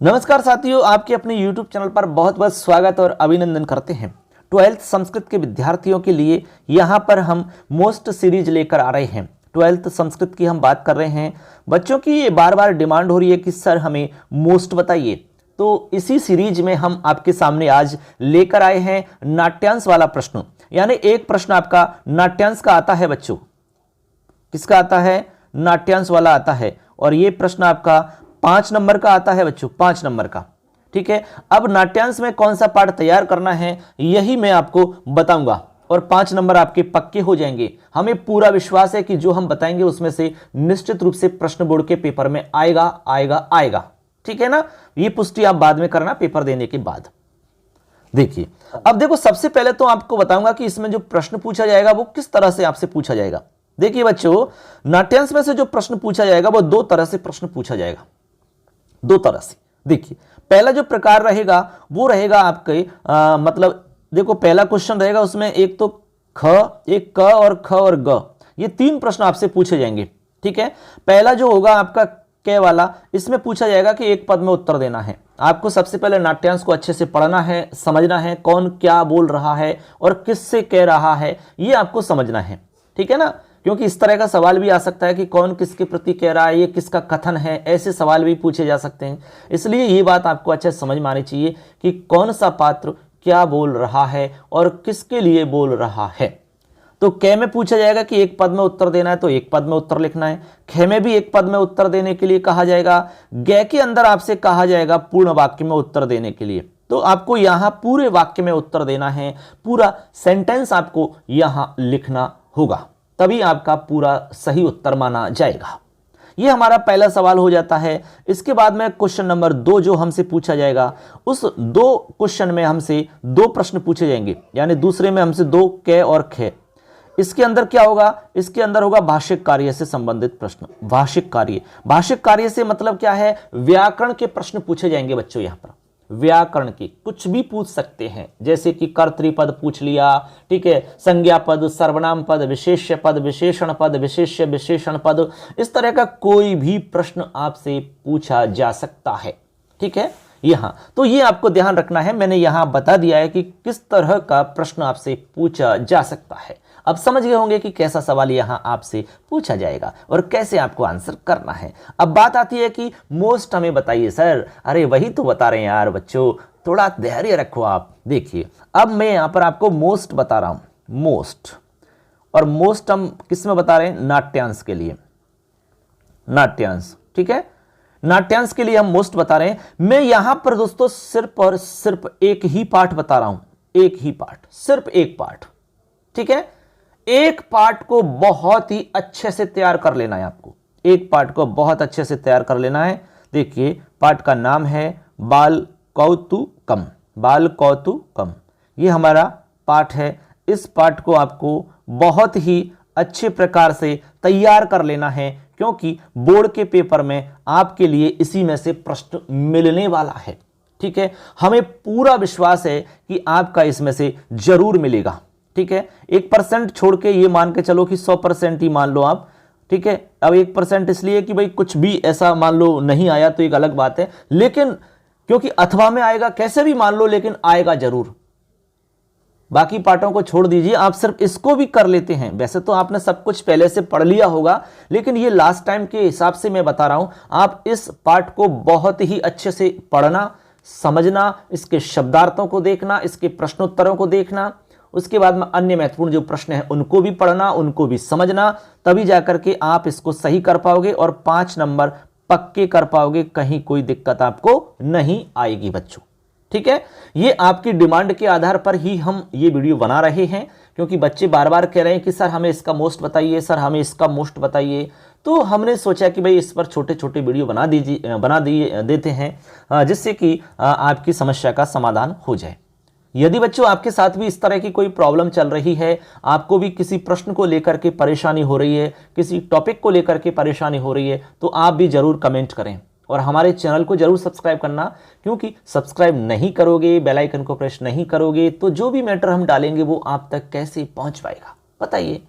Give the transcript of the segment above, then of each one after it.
नमस्कार साथियों, आपके अपने YouTube चैनल पर बहुत बहुत स्वागत और अभिनंदन करते हैं। 12th संस्कृत के विद्यार्थियों के लिए यहाँ पर हम मोस्ट सीरीज लेकर आ रहे हैं। 12th संस्कृत की हम बात कर रहे हैं। बच्चों की ये बार बार डिमांड हो रही है कि सर हमें मोस्ट बताइए, तो इसी सीरीज में हम आपके सामने आज लेकर आए हैं नाट्यांश वाला प्रश्न। यानी एक प्रश्न आपका नाट्यांश का आता है बच्चों। किसका आता है? नाट्यांश वाला आता है। और ये प्रश्न आपका 5 नंबर का आता है बच्चों, 5 नंबर का। ठीक है, अब नाट्यांश में कौन सा पाठ तैयार करना है यही मैं आपको बताऊंगा और 5 नंबर आपके पक्के हो जाएंगे। हमें पूरा विश्वास है कि जो हम बताएंगे उसमें से निश्चित रूप से प्रश्न बोर्ड के पेपर में आएगा आएगा आएगा। ठीक है ना, ये पुष्टि आप बाद में करना पेपर देने के बाद। देखिए, अब देखो, सबसे पहले तो आपको बताऊंगा कि इसमें जो प्रश्न पूछा जाएगा वो किस तरह से आपसे पूछा जाएगा। देखिए बच्चों, नाट्यांश में से जो प्रश्न पूछा जाएगा वो 2 तरह से प्रश्न पूछा जाएगा, 2 तरह से। देखिए, पहला जो प्रकार रहेगा वो रहेगा आपके मतलब देखो, पहला क्वेश्चन रहेगा उसमें एक तो ख, एक क और ख और ग, ये 3 प्रश्न आपसे पूछे जाएंगे। ठीक है, पहला जो होगा आपका क वाला, इसमें पूछा जाएगा कि एक पद में उत्तर देना है। आपको सबसे पहले नाट्यांश को अच्छे से पढ़ना है, समझना है कौन क्या बोल रहा है और किससे कह रहा है, ये आपको समझना है। ठीक है ना, क्योंकि इस तरह का सवाल भी आ सकता है कि कौन किसके प्रति कह रहा है, ये किसका कथन है, ऐसे सवाल भी पूछे जा सकते हैं। इसलिए ये बात आपको अच्छे से समझ में आनी चाहिए कि कौन सा पात्र क्या बोल रहा है और किसके लिए बोल रहा है। तो क में पूछा जाएगा कि एक पद में उत्तर देना है, तो एक पद में उत्तर लिखना है। ख में भी एक पद में उत्तर देने के लिए कहा जाएगा। ग के अंदर आपसे कहा जाएगा पूर्ण वाक्य में उत्तर देने के लिए, तो आपको यहां पूरे वाक्य में उत्तर देना है, पूरा सेंटेंस आपको यहां लिखना होगा, तभी आपका पूरा सही उत्तर माना जाएगा। यह हमारा पहला सवाल हो जाता है। इसके बाद में क्वेश्चन नंबर 2 जो हमसे पूछा जाएगा, उस 2 क्वेश्चन में हमसे 2 प्रश्न पूछे जाएंगे, यानी दूसरे में हमसे 2 क और ख। इसके अंदर क्या होगा? इसके अंदर होगा भाषिक कार्य से संबंधित प्रश्न। भाषिक कार्य, भाषिक कार्य से मतलब क्या है? व्याकरण के प्रश्न पूछे जाएंगे बच्चों। यहां पर व्याकरण के कुछ भी पूछ सकते हैं, जैसे कि कर्तृपद पूछ लिया, ठीक है, संज्ञा पद, सर्वनाम पद, विशेष्य पद, विशेषण पद, विशेष्य विशेषण पद, इस तरह का कोई भी प्रश्न आपसे पूछा जा सकता है। ठीक है, यहां तो ये आपको ध्यान रखना है। मैंने यहां बता दिया है कि किस तरह का प्रश्न आपसे पूछा जा सकता है। अब समझ गए होंगे कि कैसा सवाल यहां आपसे पूछा जाएगा और कैसे आपको आंसर करना है। अब बात आती है कि मोस्ट हमें बताइए सर। अरे वही तो बता रहे हैं यार बच्चों, थोड़ा धैर्य रखो आप। देखिए, अब मैं यहां पर आपको मोस्ट बता रहा हूं, मोस्ट। और मोस्ट हम किस में बता रहे हैं? नाट्यांश के लिए, नाट्यांश। ठीक है, नाट्यांश के लिए हम मोस्ट बता रहे हैं। मैं यहां पर दोस्तों सिर्फ और सिर्फ एक ही पाठ बता रहा हूं, एक ही पाठ, सिर्फ एक पाठ। ठीक है, एक पाठ को बहुत ही अच्छे से तैयार कर लेना है आपको, एक पाठ को बहुत अच्छे से तैयार कर लेना है। देखिए, पाठ का नाम है बाल कौतुकम, बाल कौतुकम, ये हमारा पाठ है। इस पाठ को आपको बहुत ही अच्छे प्रकार से तैयार कर लेना है, क्योंकि बोर्ड के पेपर में आपके लिए इसी में से प्रश्न मिलने वाला है। ठीक है, हमें पूरा विश्वास है कि आपका इसमें से जरूर मिलेगा। ठीक है, 1% छोड़ के ये मान के चलो कि 100% ही मान लो आप। ठीक है, अब 1% इसलिए कि भाई कुछ भी ऐसा मान लो नहीं आया तो एक अलग बात है, लेकिन क्योंकि अथवा में आएगा, कैसे भी मान लो लेकिन आएगा जरूर। बाकी पाठों को छोड़ दीजिए, आप सिर्फ इसको भी कर लेते हैं। वैसे तो आपने सब कुछ पहले से पढ़ लिया होगा, लेकिन ये लास्ट टाइम के हिसाब से मैं बता रहा हूं, आप इस पाठ को बहुत ही अच्छे से पढ़ना, समझना, इसके शब्दार्थों को देखना, इसके प्रश्नोत्तरों को देखना, उसके बाद में अन्य महत्वपूर्ण जो प्रश्न हैं उनको भी पढ़ना, उनको भी समझना, तभी जाकर के आप इसको सही कर पाओगे और 5 नंबर पक्के कर पाओगे। कहीं कोई दिक्कत आपको नहीं आएगी बच्चों। ठीक है, ये आपकी डिमांड के आधार पर ही हम ये वीडियो बना रहे हैं, क्योंकि बच्चे बार बार कह रहे हैं कि सर हमें इसका मोस्ट बताइए, सर हमें इसका मोस्ट बताइए। तो हमने सोचा कि भाई इस पर छोटे छोटे वीडियो बना देते हैं, जिससे कि आपकी समस्या का समाधान हो जाए। यदि बच्चों आपके साथ भी इस तरह की कोई प्रॉब्लम चल रही है, आपको भी किसी प्रश्न को लेकर के परेशानी हो रही है, किसी टॉपिक को लेकर के परेशानी हो रही है, तो आप भी जरूर कमेंट करें और हमारे चैनल को जरूर सब्सक्राइब करना, क्योंकि सब्सक्राइब नहीं करोगे, बेल आइकन को प्रेस नहीं करोगे, तो जो भी मैटर हम डालेंगे वो आप तक कैसे पहुंच पाएगा बताइए।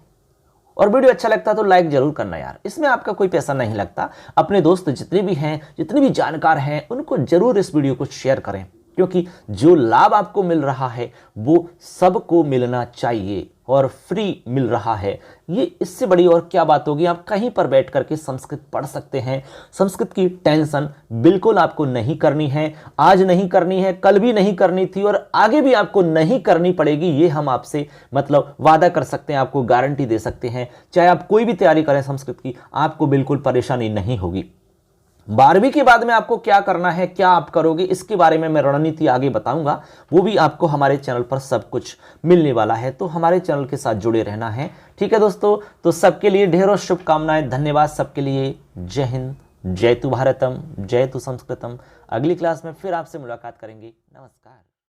और वीडियो अच्छा लगता है तो लाइक जरूर करना यार, इसमें आपका कोई पैसा नहीं लगता। अपने दोस्त जितने भी हैं, जितने भी जानकार हैं, उनको जरूर इस वीडियो को शेयर करें, क्योंकि जो लाभ आपको मिल रहा है वो सबको मिलना चाहिए और फ्री मिल रहा है। ये इससे बड़ी और क्या बात होगी। आप कहीं पर बैठ करके संस्कृत पढ़ सकते हैं। संस्कृत की टेंशन बिल्कुल आपको नहीं करनी है, आज नहीं करनी है, कल भी नहीं करनी थी और आगे भी आपको नहीं करनी पड़ेगी। ये हम आपसे मतलब वादा कर सकते हैं, आपको गारंटी दे सकते हैं। चाहे आप कोई भी तैयारी करें संस्कृत की, आपको बिल्कुल परेशानी नहीं होगी। 12वीं के बाद में आपको क्या करना है, क्या आप करोगे, इसके बारे में मैं रणनीति आगे बताऊंगा। वो भी आपको हमारे चैनल पर सब कुछ मिलने वाला है, तो हमारे चैनल के साथ जुड़े रहना है। ठीक है दोस्तों, तो सबके लिए ढेरों शुभकामनाएं, धन्यवाद सबके लिए। जय हिंद, जय तु भारतम, जय तु संस्कृतम। अगली क्लास में फिर आपसे मुलाकात करेंगे। नमस्कार।